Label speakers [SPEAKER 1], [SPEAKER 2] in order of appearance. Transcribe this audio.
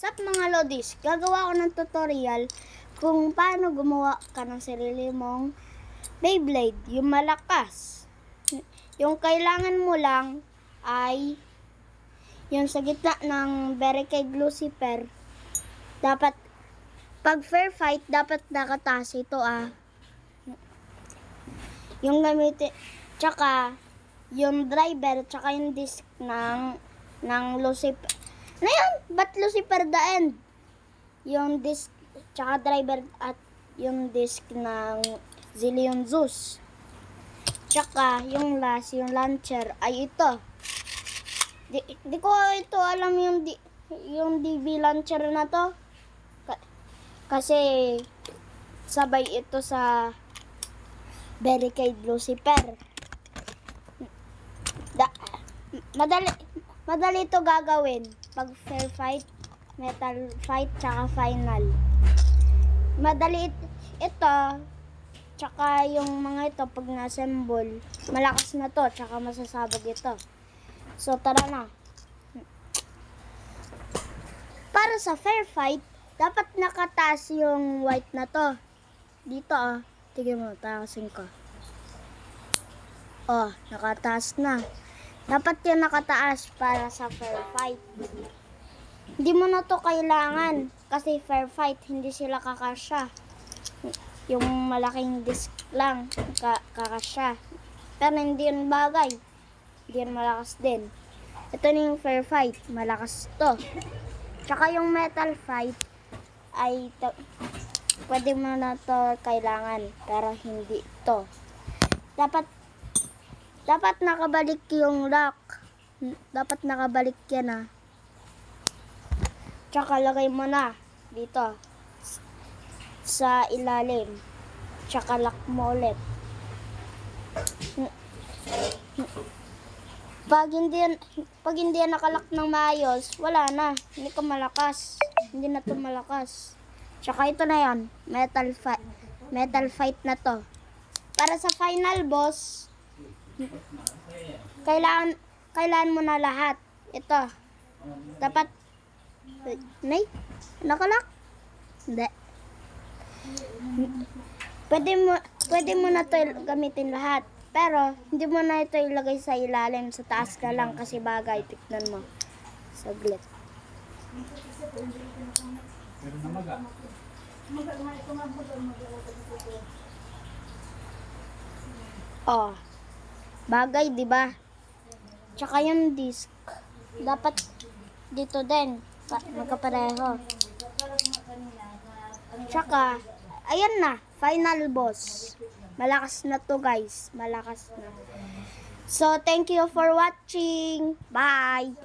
[SPEAKER 1] Sup mga lodis, gagawa ko ng tutorial kung paano gumawa ka ng sarili mong Beyblade, yung malakas. Yung kailangan mo lang ay yung sa gitna ng barricade Lucifer. Dapat, pag fair fight, dapat nakataas ito Yung gamitin, tsaka yung driver, tsaka yung disc ng Lucifer. Ano yun? Ba't Lucifer the end? Yung disc, tsaka driver at yung disc ng Zillion Zeus. Tsaka yung last, yung launcher ay ito. Di ko ito alam yung DB launcher na to. Kasi sabay ito sa barricade Lucifer. Madali ito gagawin pag fair fight, metal fight, tsaka final. Madali ito, tsaka yung mga ito pag na-assemble, malakas na to, tsaka masasabog ito. So tara na. Para sa fair fight, dapat nakataas yung white na to. Dito tignan mo, takasin ko. Nakataas na. Dapat yan nakataas para sa fair fight. Hindi mo na to kailangan kasi fair fight, hindi sila kakasya. Yung malaking disc lang kakasya. Pero hindi yun bagay. Hindi yun malakas din. Ito na yung fair fight. Malakas to. Tsaka yung metal fight ay pwede mo na to kailangan. Pero hindi to. Dapat nakabalik yung lock. Dapat nakabalik yan Tsaka lagay mo na dito sa ilalim. Tsaka lock mo ulit. Pag hindi yan nakalock ng maayos, wala na. Hindi ka malakas. Hindi na to malakas. Tsaka ito na yan. Metal fight na to. Para sa final boss, kailangan mo na lahat. Ito. Dapat nakalock? Hindi. Pwede mo na to gamitin lahat. Pero hindi mo na ito ilagay sa ilalim, sa taas ka lang kasi bagay. Tignan mo. Saglit. Bagay, di ba? Tsaka yung disc, dapat dito din, magkapareho. Tsaka, ayan na, final boss. Malakas na to guys, malakas na. So, thank you for watching. Bye!